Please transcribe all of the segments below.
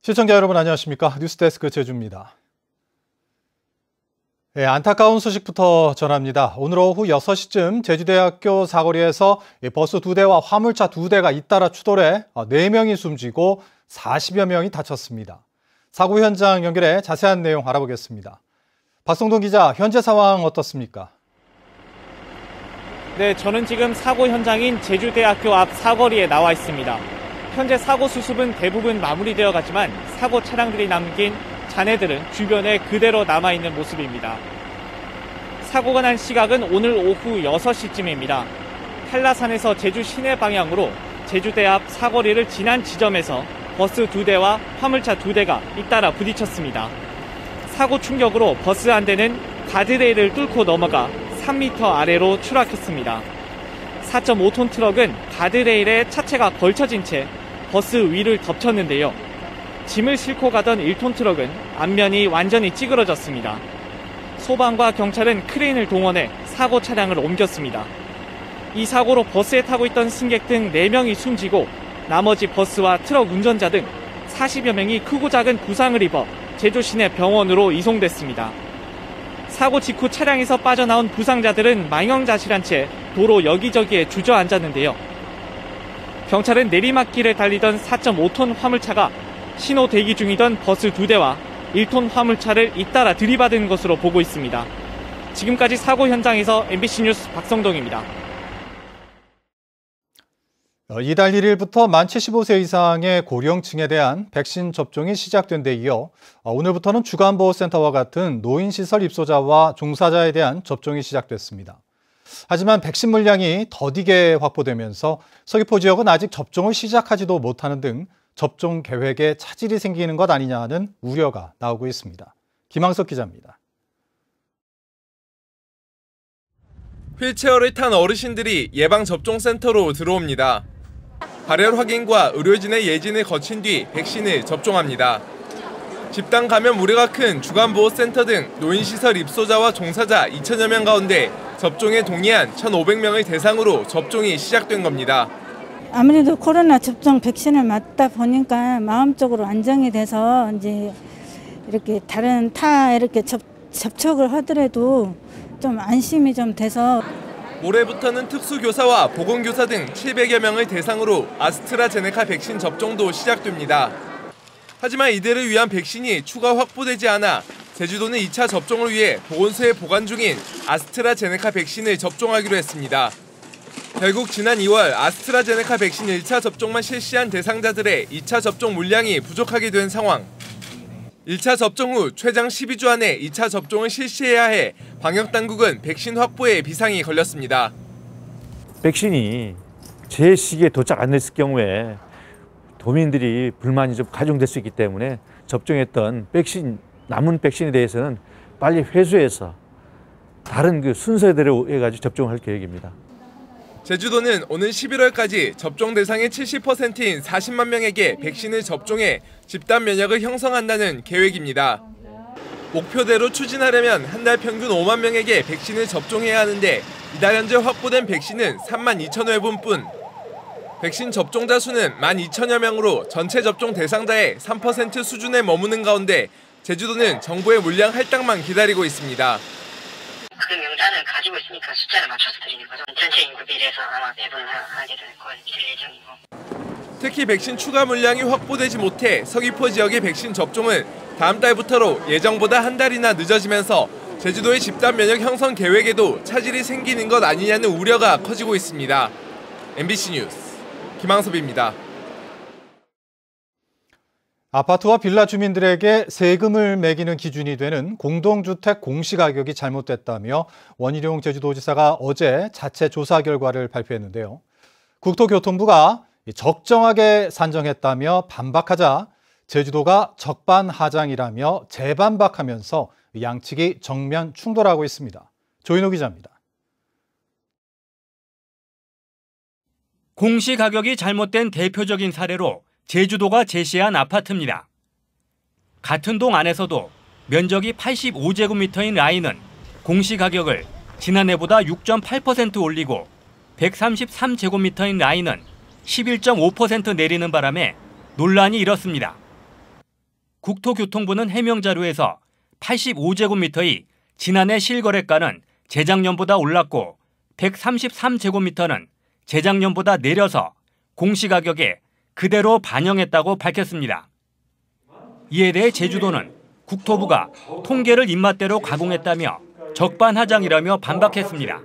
시청자 여러분 안녕하십니까? 뉴스데스크 제주입니다. 안타까운 소식부터 전합니다. 오늘 오후 6시쯤 제주대학교 사거리에서 버스 2대와 화물차 2대가 잇따라 추돌해 4명이 숨지고 40여 명이 다쳤습니다. 사고 현장 연결해 자세한 내용 알아보겠습니다. 박성동 기자, 현재 상황 어떻습니까? 네, 저는 지금 사고 현장인 제주대학교 앞 사거리에 나와 있습니다. 현재 사고 수습은 대부분 마무리되어 가지만 사고 차량들이 남긴 잔해들은 주변에 그대로 남아있는 모습입니다. 사고가 난 시각은 오늘 오후 6시쯤입니다. 한라산에서 제주 시내 방향으로 제주대 앞 사거리를 지난 지점에서 버스 2대와 화물차 2대가 잇따라 부딪혔습니다. 사고 충격으로 버스 한 대는 가드레일을 뚫고 넘어가 3m 아래로 추락했습니다. 4.5톤 트럭은 가드레일에 차체가 걸쳐진 채 버스 위를 덮쳤는데요. 짐을 싣고 가던 1톤 트럭은 앞면이 완전히 찌그러졌습니다. 소방과 경찰은 크레인을 동원해 사고 차량을 옮겼습니다. 이 사고로 버스에 타고 있던 승객 등 4명이 숨지고 나머지 버스와 트럭 운전자 등 40여 명이 크고 작은 부상을 입어 제주 시내 병원으로 이송됐습니다. 사고 직후 차량에서 빠져나온 부상자들은 망연자실한 채 도로 여기저기에 주저앉았는데요. 경찰은 내리막길을 달리던 4.5톤 화물차가 신호 대기 중이던 버스 2대와 1톤 화물차를 잇따라 들이받은 것으로 보고 있습니다. 지금까지 사고 현장에서 MBC 뉴스 박성동입니다. 이달 1일부터 만 75세 이상의 고령층에 대한 백신 접종이 시작된 데 이어 오늘부터는 주간보호센터와 같은 노인시설 입소자와 종사자에 대한 접종이 시작됐습니다. 하지만 백신 물량이 더디게 확보되면서 서귀포 지역은 아직 접종을 시작하지도 못하는 등 접종 계획에 차질이 생기는 것 아니냐 하는 우려가 나오고 있습니다. 김항석 기자입니다. 휠체어를 탄 어르신들이 예방접종센터로 들어옵니다. 발열 확인과 의료진의 예진을 거친 뒤 백신을 접종합니다. 집단 감염 우려가 큰 주간보호센터 등 노인시설 입소자와 종사자 2천여 명 가운데 접종에 동의한 1,500명을 대상으로 접종이 시작된 겁니다. 아무래도 코로나 접종 백신을 맞다 보니까 마음적으로 안정이 돼서 이제 이렇게 다른 이렇게 접촉을 하더라도 좀 안심이 좀 돼서 올해부터는 특수교사와 보건교사 등 700여 명을 대상으로 아스트라제네카 백신 접종도 시작됩니다. 하지만 이들을 위한 백신이 추가 확보되지 않아 제주도는 2차 접종을 위해 보건소에 보관 중인 아스트라제네카 백신을 접종하기로 했습니다. 결국 지난 2월 아스트라제네카 백신 1차 접종만 실시한 대상자들의 2차 접종 물량이 부족하게 된 상황. 1차 접종 후 최장 12주 안에 2차 접종을 실시해야 해 방역당국은 백신 확보에 비상이 걸렸습니다. 백신이 제 시기에 도착 안 됐을 경우에 도민들이 불만이 좀 가중될 수 있기 때문에 접종했던 남은 백신에 대해서는 빨리 회수해서 다른 그 순서대로 해가지고 접종할 계획입니다. 제주도는 오는 11월까지 접종 대상의 70%인 40만 명에게 백신을 접종해 집단 면역을 형성한다는 계획입니다. 목표대로 추진하려면 한 달 평균 5만 명에게 백신을 접종해야 하는데 이달 현재 확보된 백신은 3만 2천 회분뿐. 백신 접종자 수는 12,000여 명으로 전체 접종 대상자의 3% 수준에 머무는 가운데 제주도는 정부의 물량 할당만 기다리고 있습니다. 그 명단을 가지고 있으니까 숫자를 맞춰서 드리는 거죠. 전체 인구 비례해서 아마 배분을 하게 될 예정이고. 특히 백신 추가 물량이 확보되지 못해 서귀포 지역의 백신 접종은 다음 달부터로 예정보다 한 달이나 늦어지면서 제주도의 집단 면역 형성 계획에도 차질이 생기는 것 아니냐는 우려가 커지고 있습니다. MBC 뉴스 김항섭입니다. 아파트와 빌라 주민들에게 세금을 매기는 기준이 되는 공동주택 공시가격이 잘못됐다며 원희룡 제주도지사가 어제 자체 조사 결과를 발표했는데요. 국토교통부가 적정하게 산정했다며 반박하자 제주도가 적반하장이라며 재반박하면서 양측이 정면 충돌하고 있습니다. 조인호 기자입니다. 공시가격이 잘못된 대표적인 사례로 제주도가 제시한 아파트입니다. 같은 동 안에서도 면적이 85제곱미터인 라인은 공시가격을 지난해보다 6.8% 올리고 133제곱미터인 라인은 11.5% 내리는 바람에 논란이 일었습니다. 국토교통부는 해명 자료에서 85제곱미터의 지난해 실거래가는 재작년보다 올랐고 133제곱미터는 재작년보다 내려서 공시가격에 그대로 반영했다고 밝혔습니다. 이에 대해 제주도는 국토부가 통계를 입맛대로 가공했다며 적반하장이라며 반박했습니다.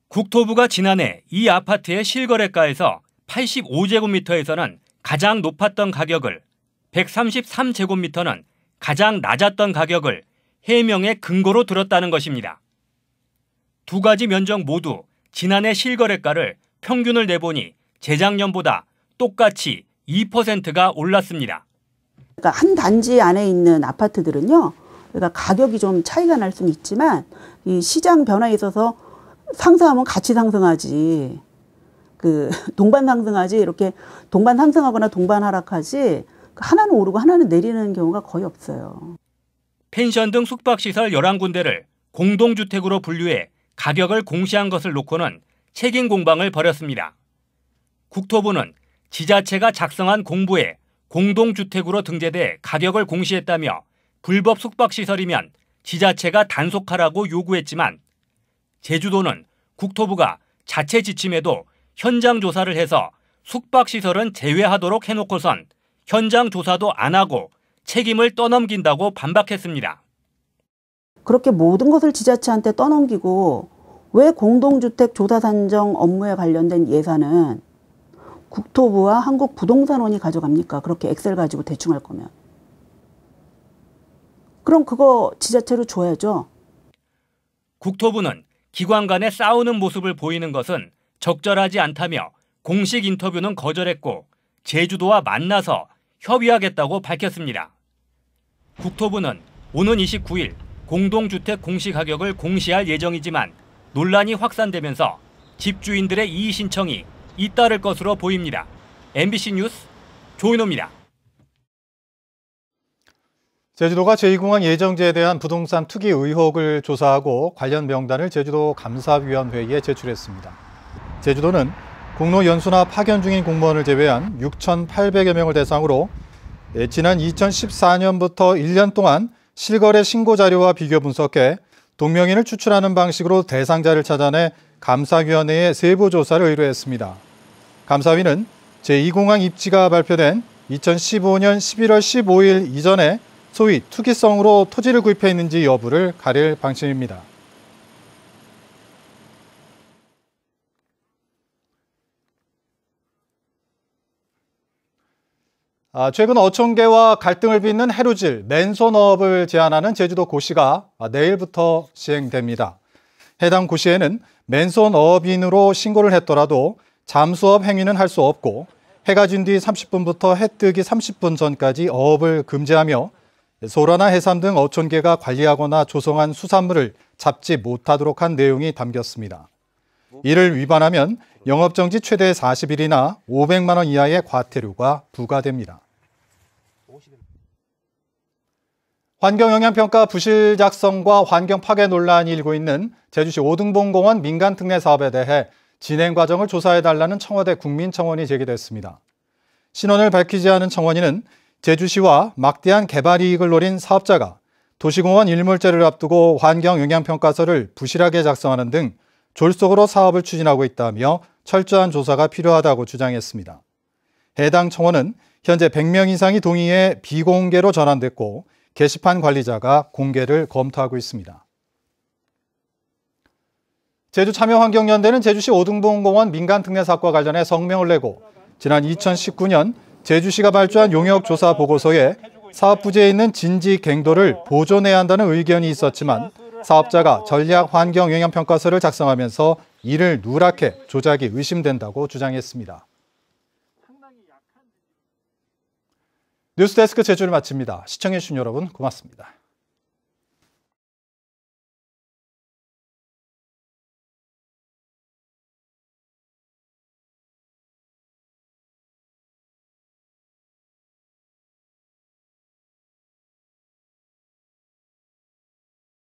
국토부가 지난해 이 아파트의 실거래가에서 85제곱미터에서는 가장 높았던 가격을, 133제곱미터는 가장 낮았던 가격을 해명의 근거로 들었다는 것입니다. 두 가지 면적 모두 지난해 실거래가를 평균을 내보니 재작년보다 똑같이 2%가 올랐습니다. 그러니까 한 단지 안에 있는 아파트들은요, 그러니까 가격이 좀 차이가 날 수는 있지만 이 시장 변화에 있어서 상승하면 같이 상승하지, 동반 상승하지, 이렇게 동반 상승하거나 동반 하락하지, 하나는 오르고 하나는 내리는 경우가 거의 없어요. 펜션 등 숙박시설 11군데를 공동주택으로 분류해 가격을 공시한 것을 놓고는 책임 공방을 벌였습니다. 국토부는 지자체가 작성한 공부에 공동주택으로 등재돼 가격을 공시했다며 불법 숙박시설이면 지자체가 단속하라고 요구했지만 제주도는 국토부가 자체 지침에도 현장 조사를 해서 숙박시설은 제외하도록 해놓고선 현장 조사도 안 하고 책임을 떠넘긴다고 반박했습니다. 그렇게 모든 것을 지자체한테 떠넘기고 왜 공동주택 조사 산정 업무에 관련된 예산은 국토부와 한국부동산원이 가져갑니까? 그렇게 엑셀 가지고 대충 할 거면. 그럼 그거 지자체로 줘야죠. 국토부는 기관 간에 싸우는 모습을 보이는 것은 적절하지 않다며 공식 인터뷰는 거절했고 제주도와 만나서 협의하겠다고 밝혔습니다. 국토부는 오는 29일 공동주택 공시가격을 공시할 예정이지만 논란이 확산되면서 집주인들의 이의 신청이 잇따를 것으로 보입니다. MBC 뉴스 조인호입니다. 제주도가 제2공항 예정지에 대한 부동산 투기 의혹을 조사하고 관련 명단을 제주도 감사위원회에 제출했습니다. 제주도는 공로 연수나 파견 중인 공무원을 제외한 6,800여 명을 대상으로 지난 2014년부터 1년 동안 실거래 신고 자료와 비교 분석해 동명인을 추출하는 방식으로 대상자를 찾아내 감사위원회에 세부 조사를 의뢰했습니다. 감사위는 제2공항 입지가 발표된 2015년 11월 15일 이전에 소위 투기성으로 토지를 구입했는지 여부를 가릴 방침입니다. 최근 어촌계와 갈등을 빚는 해루질, 맨손업을 제한하는 제주도 고시가 내일부터 시행됩니다. 해당 고시에는 맨손업인으로 신고를 했더라도 잠수업 행위는 할 수 없고 해가 진 뒤 30분부터 해 뜨기 30분 전까지 어업을 금지하며 소라나 해삼 등 어촌계가 관리하거나 조성한 수산물을 잡지 못하도록 한 내용이 담겼습니다. 이를 위반하면 영업정지 최대 40일이나 500만 원 이하의 과태료가 부과됩니다. 환경영향평가 부실 작성과 환경 파괴 논란이 일고 있는 제주시 오등봉공원 민간특례 사업에 대해 진행 과정을 조사해달라는 청와대 국민청원이 제기됐습니다. 신원을 밝히지 않은 청원인은 제주시와 막대한 개발 이익을 노린 사업자가 도시공원 일몰제를 앞두고 환경영향평가서를 부실하게 작성하는 등 졸속으로 사업을 추진하고 있다며 철저한 조사가 필요하다고 주장했습니다. 해당 청원은 현재 100명 이상이 동의해 비공개로 전환됐고 게시판 관리자가 공개를 검토하고 있습니다. 제주참여환경연대는 제주시 오등봉공원 민간특례 사업과 관련해 성명을 내고 지난 2019년 제주시가 발주한 용역조사 보고서에 사업 부지에 있는 진지 갱도를 보존해야 한다는 의견이 있었지만 사업자가 전략 환경 영향 평가서를 작성하면서 이를 누락해 조작이 의심된다고 주장했습니다. 뉴스데스크 제주를 마칩니다. 시청해주신 여러분 고맙습니다.